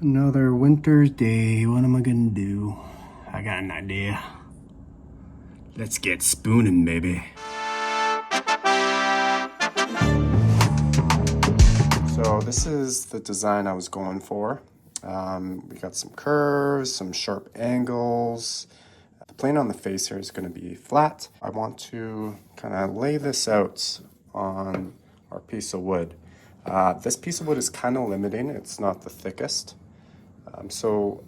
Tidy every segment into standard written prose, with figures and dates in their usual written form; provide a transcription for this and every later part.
Another winter's day. What am I gonna do? I got an idea. Let's get spooning, baby. So this is the design I was going for. We got some curves, some sharp angles. The plane on the face here is going to be flat. I want to kind of lay this out on our piece of wood. This piece of wood is kind of limiting. It's not the thickest. So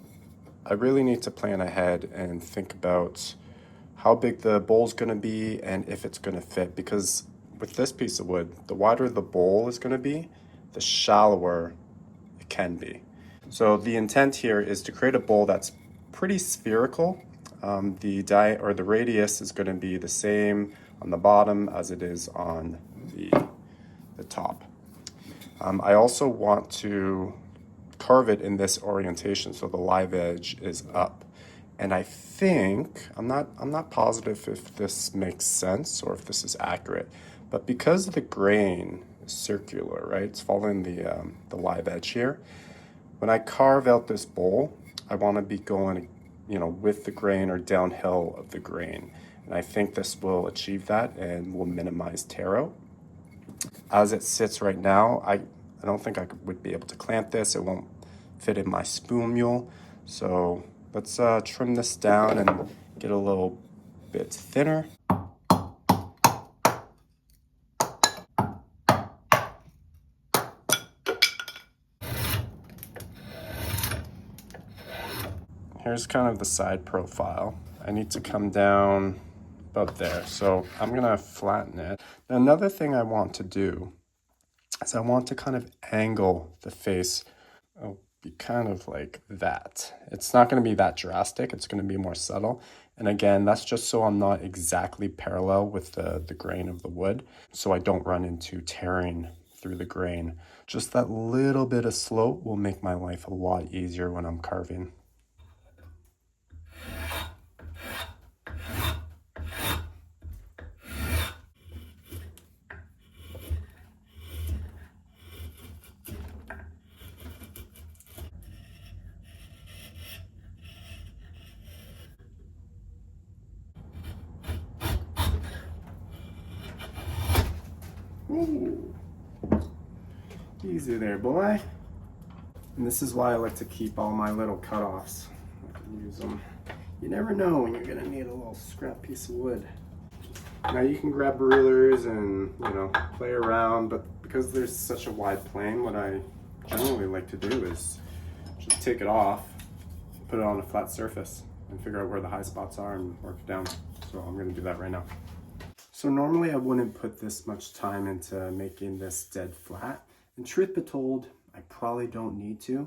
I really need to plan ahead and think about how big the bowl's going to be and if it's going to fit, because with this piece of wood, the wider the bowl is going to be, the shallower it can be. So the intent here is to create a bowl that's pretty spherical. The radius is going to be the same on the bottom as it is on the top. I also want to carve it in this orientation so the live edge is up. And I think, I'm not positive if this makes sense or if this is accurate, but because the grain is circular, right? It's following the live edge here. When I carve out this bowl, I want to be going, with the grain or downhill of the grain. And I think this will achieve that and will minimize tear out. As it sits right now, I don't think I would be able to clamp this. It won't fit in my spoon mule. So let's trim this down and get a little bit thinner. Here's kind of the side profile. I need to come down about there. So I'm gonna flatten it. Now, another thing I want to do is I want to kind of angle the face. It'll be kind of like that. It's not gonna be that drastic. It's gonna be more subtle. And again, that's just so I'm not exactly parallel with the grain of the wood, so I don't run into tearing through the grain. Just that little bit of slope will make my life a lot easier when I'm carving. Ooh. Easy there, boy. And this is why I like to keep all my little cutoffs. I can use them. You never know when you're gonna need a little scrap piece of wood. Now you can grab rulers and, play around, but because there's such a wide plane, what I generally like to do is just take it off, put it on a flat surface, and figure out where the high spots are and work it down. So I'm gonna do that right now. So normally I wouldn't put this much time into making this dead flat. And truth be told, I probably don't need to,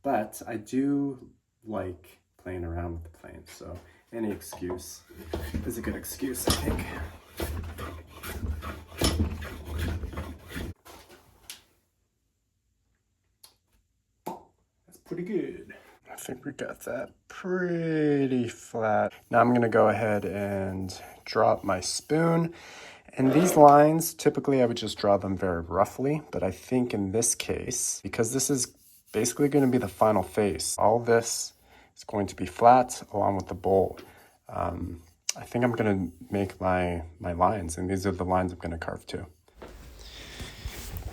but I do like playing around with the plane. So any excuse is a good excuse, I think. That's pretty good. I think we got that pretty flat. Now I'm gonna go ahead and drop my spoon. And these lines, typically I would just draw them very roughly, but I think in this case, because this is basically gonna be the final face, all this is going to be flat along with the bowl. I think I'm gonna make my lines, and these are the lines I'm gonna carve too.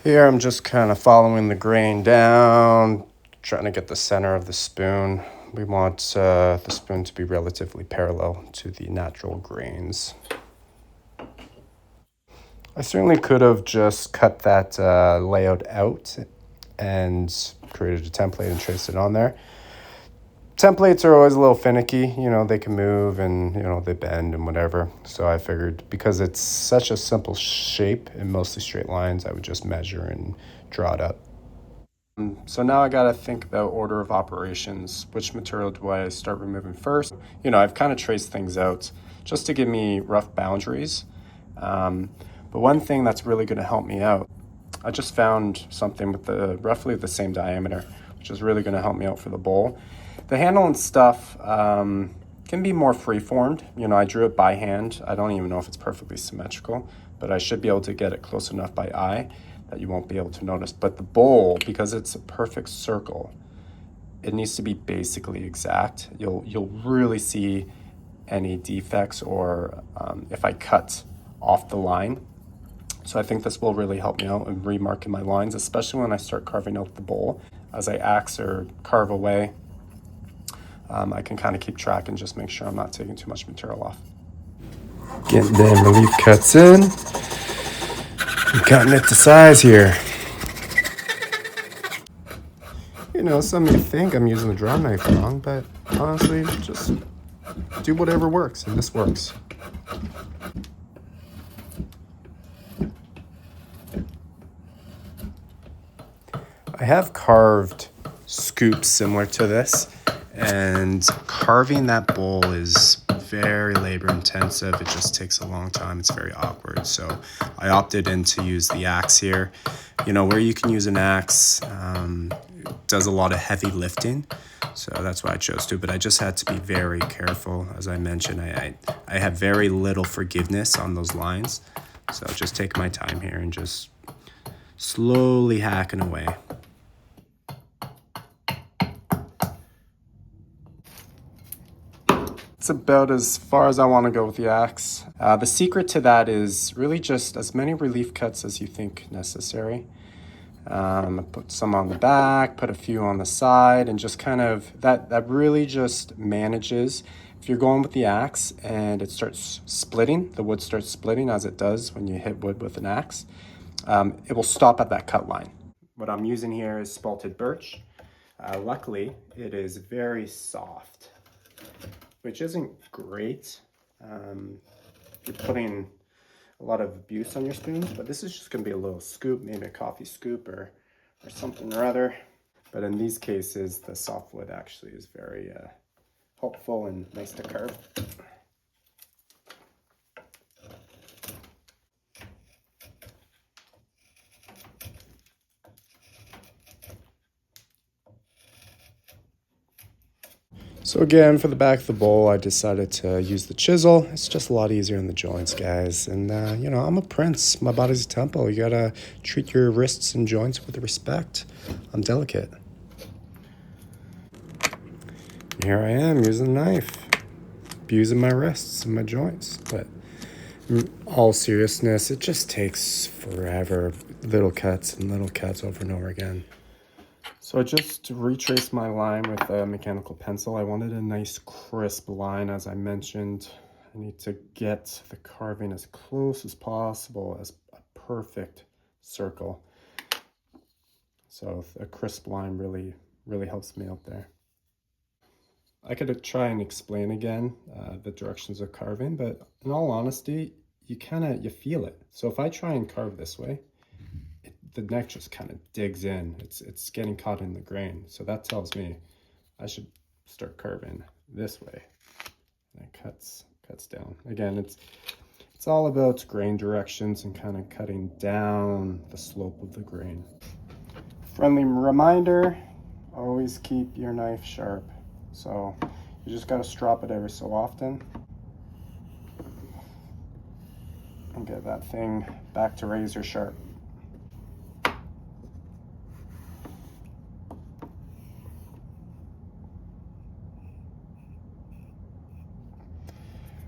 Here I'm just kind of following the grain down, trying to get the center of the spoon. We want the spoon to be relatively parallel to the natural grains. I certainly could have just cut that layout out and created a template and traced it on there. Templates are always a little finicky, they can move and, they bend and whatever. So I figured because it's such a simple shape and mostly straight lines, I would just measure and draw it up. So now I gotta think about order of operations. Which material do I start removing first? I've kind of traced things out just to give me rough boundaries. But one thing that's really gonna help me out, I just found something with roughly the same diameter, which is really gonna help me out for the bowl. The handle and stuff can be more free-formed. I drew it by hand. I don't even know if it's perfectly symmetrical, but I should be able to get it close enough by eye that you won't be able to notice. But the bowl, because it's a perfect circle, it needs to be basically exact. You'll really see any defects or if I cut off the line. So I think this will really help me out in remarking my lines, especially when I start carving out the bowl. As I axe or carve away, I can kind of keep track and just make sure I'm not taking too much material off. Getting them relief cuts in. I'm cutting it to size here. You know, some may think I'm using the draw knife wrong, but honestly, just do whatever works, and this works. I have carved scoops similar to this, and carving that bowl is very labor intensive. It just takes a long time. It's very awkward. So I opted in to use the axe here. You know, where you can use an axe, does a lot of heavy lifting. So that's why I chose to, but I just had to be very careful. As I mentioned, I have very little forgiveness on those lines. So just take my time here and just slowly hacking away. It's about as far as I want to go with the axe. The secret to that is really just as many relief cuts as you think necessary. Put some on the back, put a few on the side, and just kind of, that really just manages. If you're going with the axe and it starts splitting, the wood starts splitting as it does when you hit wood with an axe, it will stop at that cut line. What I'm using here is spalted birch. Luckily, it is very soft, which isn't great if you're putting a lot of abuse on your spoons, but this is just going to be a little scoop, maybe a coffee scoop or something or other. But in these cases, the soft wood actually is very helpful and nice to carve. So again, for the back of the bowl, I decided to use the chisel. It's just a lot easier in the joints, guys. And, you know, I'm a prince. My body's a temple. You gotta treat your wrists and joints with respect. I'm delicate. Here I am using a knife, abusing my wrists and my joints. But in all seriousness, it just takes forever. Little cuts and little cuts over and over again. So I just retraced my line with a mechanical pencil. I wanted a nice crisp line, as I mentioned. I need to get the carving as close as possible as a perfect circle. So a crisp line really helps me out there. I could try and explain again the directions of carving, but in all honesty, you feel it. So if I try and carve this way, the neck just kind of digs in. It's getting caught in the grain. So that tells me I should start carving this way. And it cuts down. Again, it's all about grain directions and kind of cutting down the slope of the grain. Friendly reminder, always keep your knife sharp. So you just got to strop it every so often and get that thing back to razor sharp.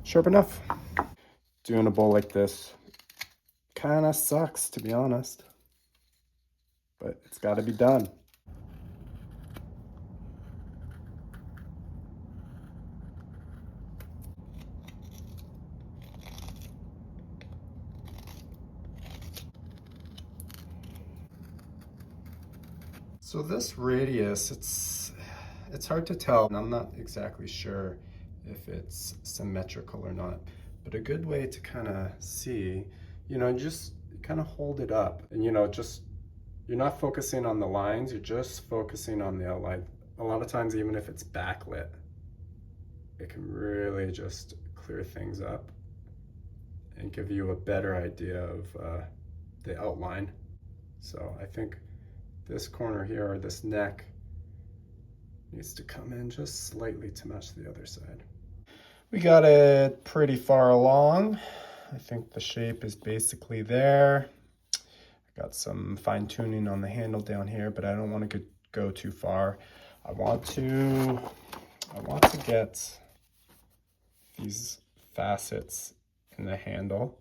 Sharp enough. Doing a bowl like this kind of sucks, to be honest, but it's got to be done. So this radius, it's hard to tell, and I'm not exactly sure if it's symmetrical or not, but a good way to kind of see, you know, just kind of hold it up and, you know, just, you're not focusing on the lines, you're just focusing on the outline. A lot of times, even if it's backlit, it can really just clear things up and give you a better idea of the outline. So I think this corner here, or this neck, needs to come in just slightly to match the other side. We got it pretty far along. I think the shape is basically there. I got some fine tuning on the handle down here, but I don't want to go too far. I want to get these facets in the handle,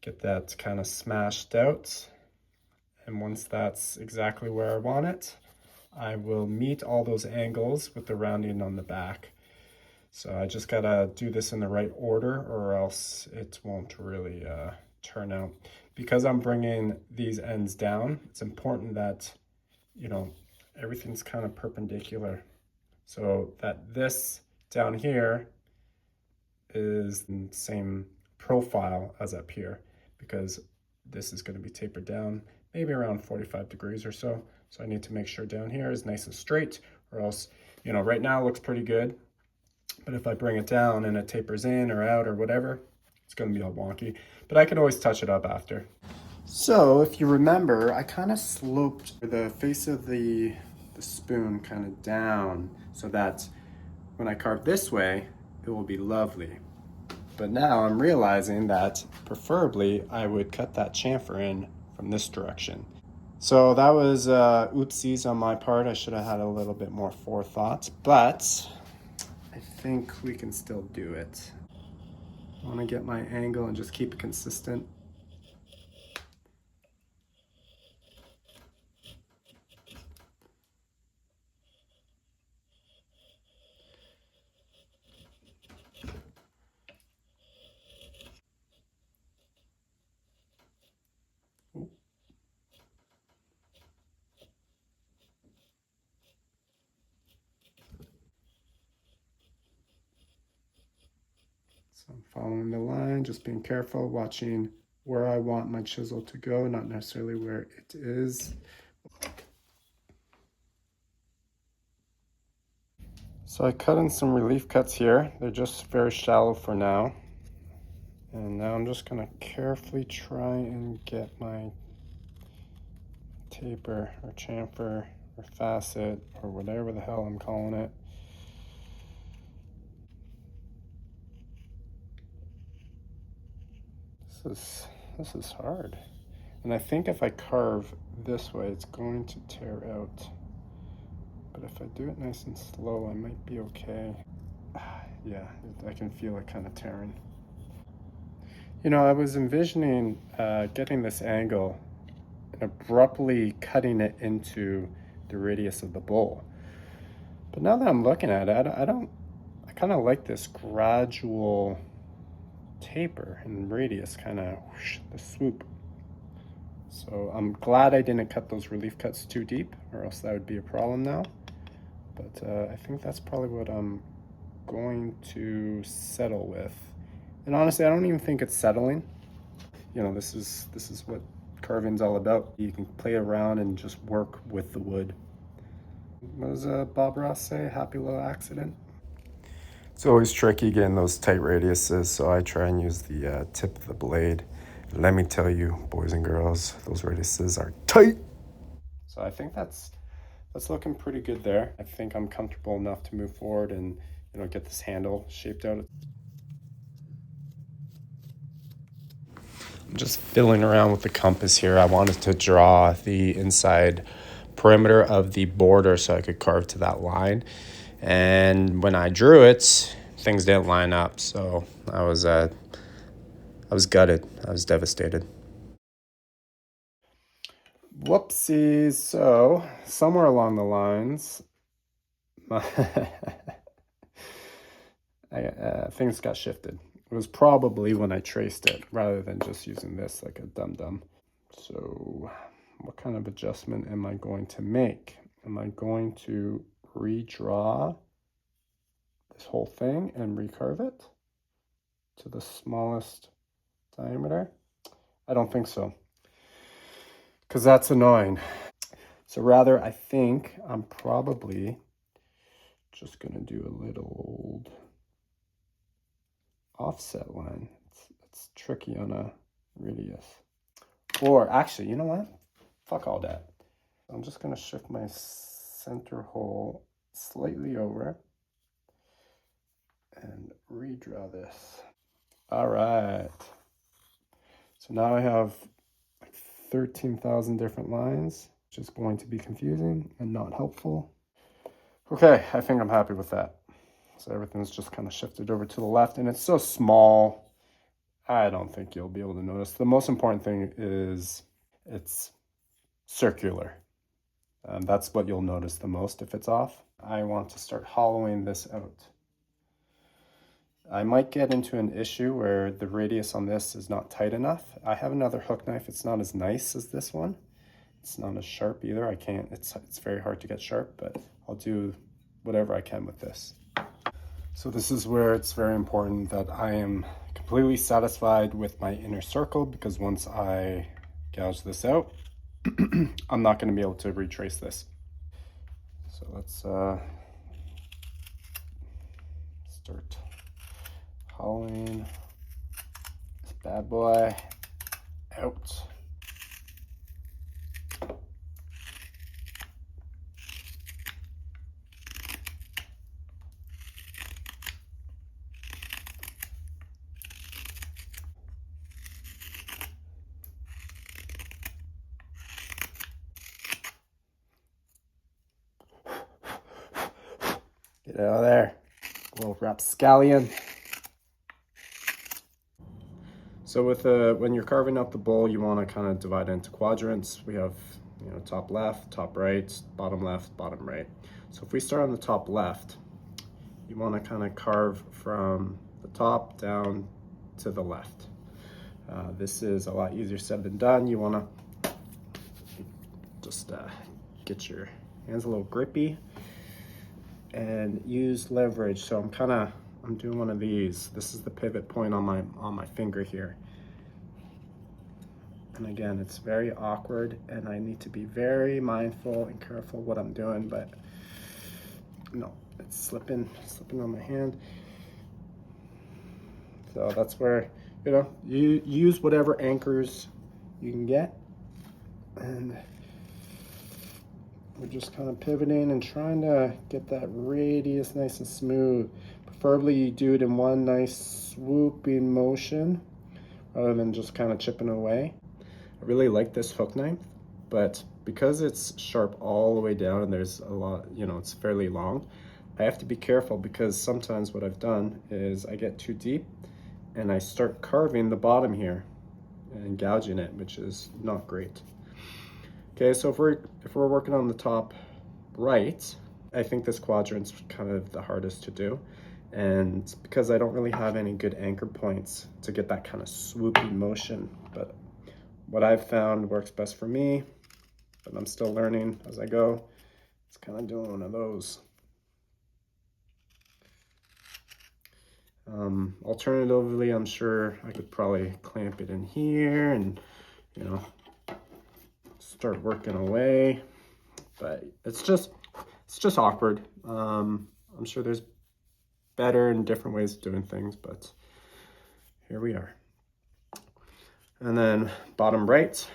get that kind of smashed out. And once that's exactly where I want it, I will meet all those angles with the rounding on the back. So I just gotta do this in the right order or else it won't really turn out. Because I'm bringing these ends down, it's important that, you know, everything's kind of perpendicular. So that this down here is the same profile as up here, because this is going to be tapered down maybe around 45 degrees or so. So I need to make sure down here is nice and straight, or else, you know, right now it looks pretty good. But if I bring it down and it tapers in or out or whatever, it's going to be all wonky. But I can always touch it up after. So if you remember, I kind of sloped the face of the spoon kind of down so that when I carve this way, it will be lovely. But now I'm realizing that preferably I would cut that chamfer in from this direction. So that was oopsies on my part. I should have had a little bit more forethought, but I think we can still do it. I want to get my angle and just keep it consistent. So I'm following the line, just being careful, watching where I want my chisel to go, not necessarily where it is. So I cut in some relief cuts here. They're just very shallow for now. And now I'm just gonna carefully try and get my taper or chamfer or facet or whatever the hell I'm calling it. This is hard. And I think if I carve this way, it's going to tear out. But if I do it nice and slow, I might be okay. Yeah, I can feel it kind of tearing. You know, I was envisioning getting this angle and abruptly cutting it into the radius of the bowl. But now that I'm looking at it, I kind of like this gradual taper and radius, kind of the swoop. So I'm glad I didn't cut those relief cuts too deep, or else that would be a problem now. But I think that's probably what I'm going to settle with. And honestly, I don't even think it's settling. You know, this is what carving's all about. You can play around and just work with the wood. What does Bob Ross say? Happy little accident. It's always tricky getting those tight radiuses, so I try and use the tip of the blade. Let me tell you, boys and girls, those radiuses are tight. So I think that's looking pretty good there. I think I'm comfortable enough to move forward and, you know, get this handle shaped out. I'm just fiddling around with the compass here. I wanted to draw the inside perimeter of the border so I could carve to that line. And when I drew it, things didn't line up. So I was gutted. I was devastated. Whoopsies. So somewhere along the lines, things got shifted. It was probably when I traced it rather than just using this like a dum-dum. So what kind of adjustment am I going to make? Am I going to redraw this whole thing and recarve it to the smallest diameter? I don't think so, because that's annoying. So rather, I think I'm probably just gonna do a little old offset line. It's tricky on a radius. Or actually, you know what? Fuck all that. I'm just gonna shift my center hole slightly over and redraw this. All right. So now I have like 13,000 different lines. which is going to be confusing and not helpful. Okay, I think I'm happy with that. So everything's just kind of shifted over to the left, and it's so small, I don't think you'll be able to notice. The most important thing is it's circular. That's what you'll notice the most if it's off. I want to start hollowing this out. I might get into an issue where the radius on this is not tight enough. I have another hook knife. It's not as nice as this one. It's not as sharp either. It's very hard to get sharp, but I'll do whatever I can with this. So this is where it's very important that I am completely satisfied with my inner circle, because once I gouge this out, I'm not going to be able to retrace this. So let's start hollowing this bad boy out. Get out of there, little rapscallion. So with when you're carving out the bowl, you want to kind of divide it into quadrants. We have, top left, top right, bottom left, bottom right. So if we start on the top left, you want to kind of carve from the top down to the left. This is a lot easier said than done. You want to just get your hands a little grippy and use leverage. So I'm doing one of these. This is the pivot point on my finger here. And again, it's very awkward, and I need to be very mindful and careful what I'm doing, but no, it's slipping on my hand. So that's where, you use whatever anchors you can get, and we're just kind of pivoting and trying to get that radius nice and smooth. Preferably you do it in one nice swooping motion rather than just kind of chipping away. I really like this hook knife, but because it's sharp all the way down and there's a lot, it's fairly long, I have to be careful, because sometimes what I've done is I get too deep and I start carving the bottom here and gouging it, which is not great. Okay, so if we're working on the top right, I think this quadrant's kind of the hardest to do. And because I don't really have any good anchor points to get that kind of swoopy motion, but what I've found works best for me, but I'm still learning as I go, it's kind of doing one of those. Alternatively, I'm sure I could probably clamp it in here and, start working away, but it's just awkward. I'm sure there's better and different ways of doing things, but here we are. And then bottom right,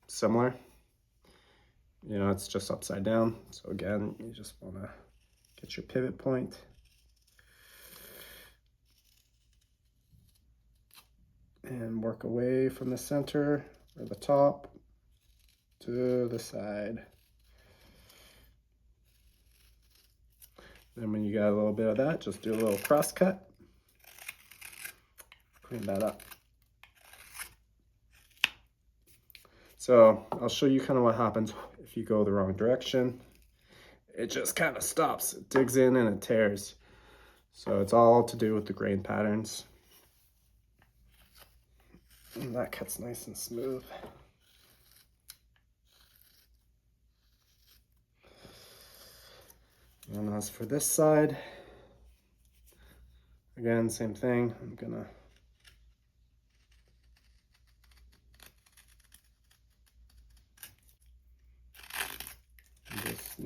similar. It's just upside down. So again, you just want to get your pivot point. And work away from the center or the top to the side. Then when you got a little bit of that, just do a little cross cut. Clean that up. So I'll show you kind of what happens if you go the wrong direction. It just kind of stops. It digs in and it tears. So it's all to do with the grain patterns. And that cuts nice and smooth. And as for this side, again, same thing. I'm gonna just,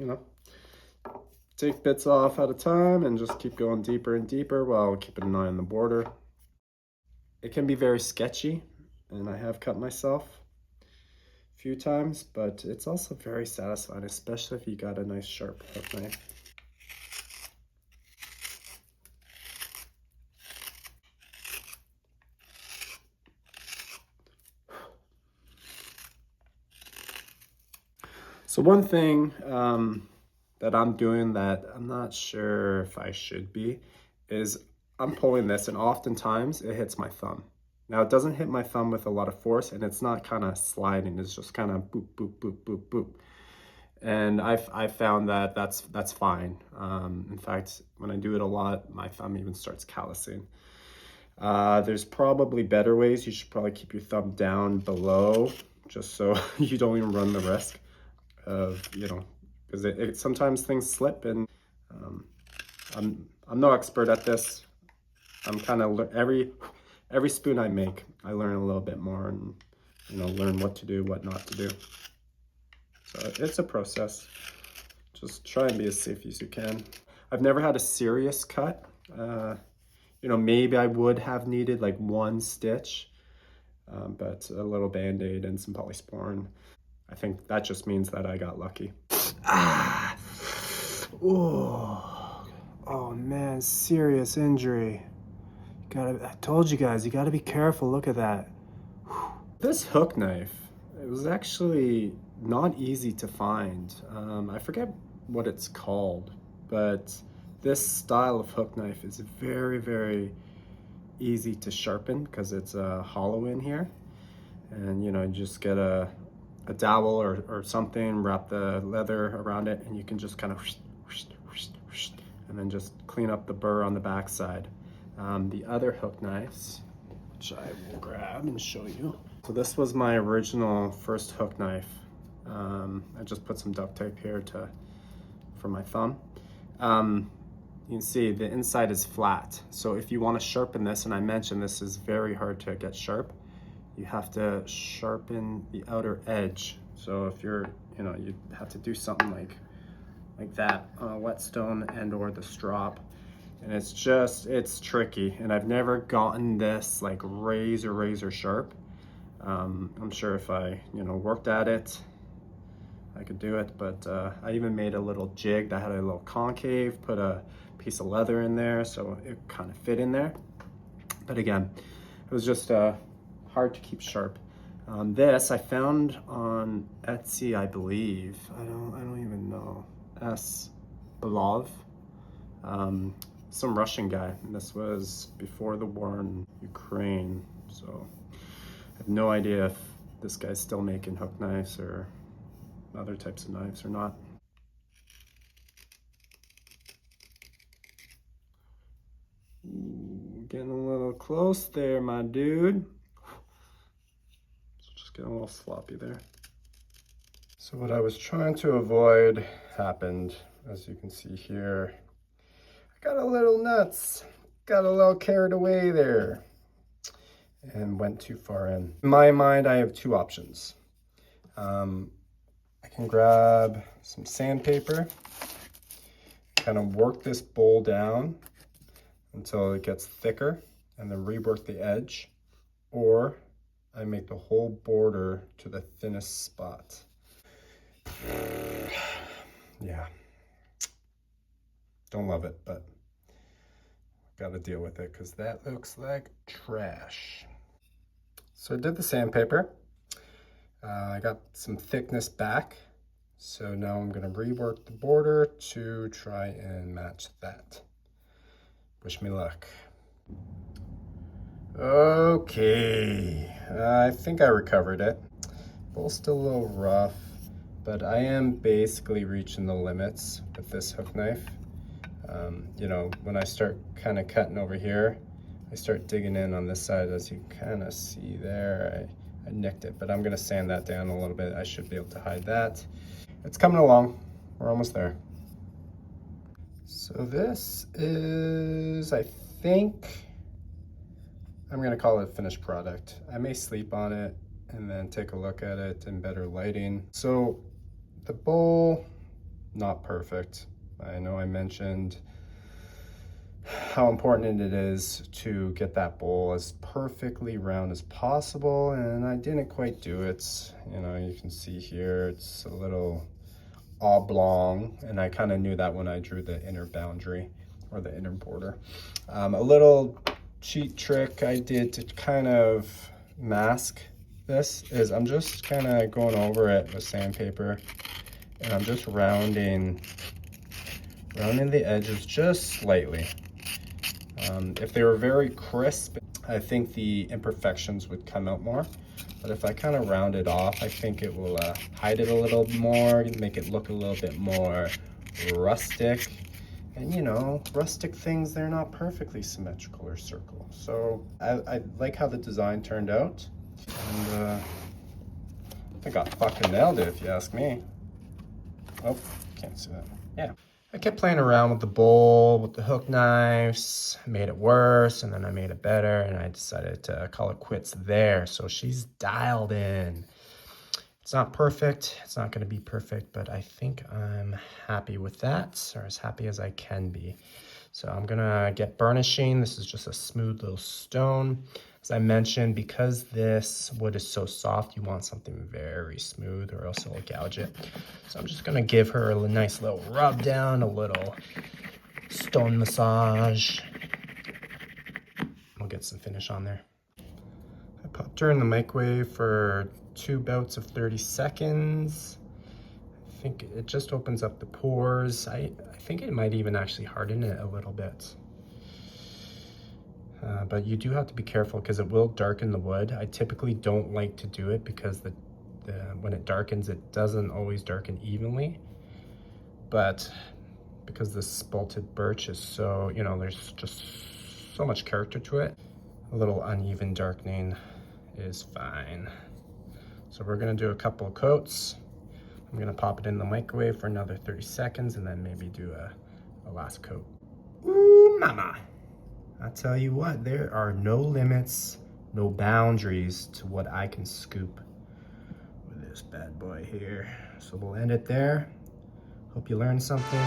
take bits off at a time and just keep going deeper and deeper while keeping an eye on the border. It can be very sketchy, and I have cut myself a few times, but it's also very satisfying, especially if you got a nice sharp hook knife. So one thing that I'm doing that I'm not sure if I should be is I'm pulling this, and oftentimes it hits my thumb. Now it doesn't hit my thumb with a lot of force, and it's not kind of sliding. It's just kind of boop, boop, boop, boop, boop. And I found that that's fine. In fact, when I do it a lot, my thumb even starts callousing. There's probably better ways. You should probably keep your thumb down below, just so you don't even run the risk of, you know, because it sometimes things slip, and I'm no expert at this. I'm kind of every spoon I make, I learn a little bit more, and you know, learn what to do, what not to do. So it's a process. Just try and be as safe as you can. I've never had a serious cut. You know, maybe I would have needed like one stitch, but a little Band-Aid and some polysporin. I think that just means that I got lucky. Ah! Oh man, serious injury. I told you guys, you gotta be careful. Look at that. This hook knife, it was actually not easy to find. I forget what it's called, but this style of hook knife is very, very easy to sharpen because it's hollow in here. And you know, you just get a dowel or something, wrap the leather around it, and you can just kind of and then just clean up the burr on the back side. The other hook knives, which I will grab and show you. So this was my original first hook knife. I just put some duct tape here for my thumb. You can see the inside is flat. So if you want to sharpen this, and I mentioned this is very hard to get sharp, you have to sharpen the outer edge. So if you're, you know, you have to do something like that on a whetstone and or the strop. And it's tricky. And I've never gotten this like razor sharp. I'm sure if I, you know, worked at it, I could do it, but I even made a little jig that had a little concave, put a piece of leather in there so it kind of fit in there. But again, it was just hard to keep sharp. This I found on Etsy, I believe. I don't even know. Belov, some Russian guy. And this was before the war in Ukraine, so I have no idea if this guy's still making hook knives or other types of knives or not. Ooh, getting a little close there, my dude. Just getting a little sloppy there. So what I was trying to avoid happened, as you can see here. I got a little nuts, got a little carried away there, and went too far in. In my mind, I have two options. I can grab some sandpaper, kind of work this bowl down until it gets thicker, and then rework the edge, or I make the whole border to the thinnest spot. Yeah, don't love it, but gotta deal with it because that looks like trash. So I did the sandpaper. I got some thickness back. So now I'm gonna rework the border to try and match that. Wish me luck. Okay, I think I recovered it. Bowl's still a little rough, but I am basically reaching the limits with this hook knife. You know, when I start kind of cutting over here, I start digging in on this side, as you kind of see there. I nicked it, but I'm gonna sand that down a little bit. I should be able to hide that. It's coming along, we're almost there. So this is, I think, I'm gonna call it a finished product. I may sleep on it and then take a look at it in better lighting. So the bowl, not perfect. I know I mentioned how important it is to get that bowl as perfectly round as possible, and I didn't quite do it. You know, you can see here it's a little oblong, and I kind of knew that when I drew the inner boundary or the inner border. A little cheat trick I did to kind of mask this is I'm just kind of going over it with sandpaper And I'm just rounding the edges just slightly. If they were very crisp, I think the imperfections would come out more. But if I kind of round it off, I think it will hide it a little more, make it look a little bit more rustic. And you know, rustic things, they're not perfectly symmetrical or circle. So I like how the design turned out. And I think I fucking nailed it if you ask me. Oh, can't see that. Yeah. I kept playing around with the bowl, with the hook knives, made it worse, and then I made it better, and I decided to call it quits there. So she's dialed in. It's not perfect, it's not gonna be perfect, but I think I'm happy with that, or as happy as I can be. So I'm gonna get burnishing. This is just a smooth little stone. As I mentioned, because this wood is so soft, you want something very smooth or else it'll gouge it. So I'm just gonna give her a nice little rub down, a little stone massage. We'll get some finish on there. I popped her in the microwave for 2 bouts of 30 seconds. I think it just opens up the pores. I think it might even actually harden it a little bit. But you do have to be careful because it will darken the wood. I typically don't like to do it because when it darkens, it doesn't always darken evenly. But because this spalted birch is so, you know, there's just so much character to it, a little uneven darkening is fine. So we're gonna do a couple of coats. I'm gonna pop it in the microwave for another 30 seconds and then maybe do a last coat. Ooh, mama. I tell you what, there are no limits, no boundaries to what I can scoop with this bad boy here. So we'll end it there. Hope you learned something.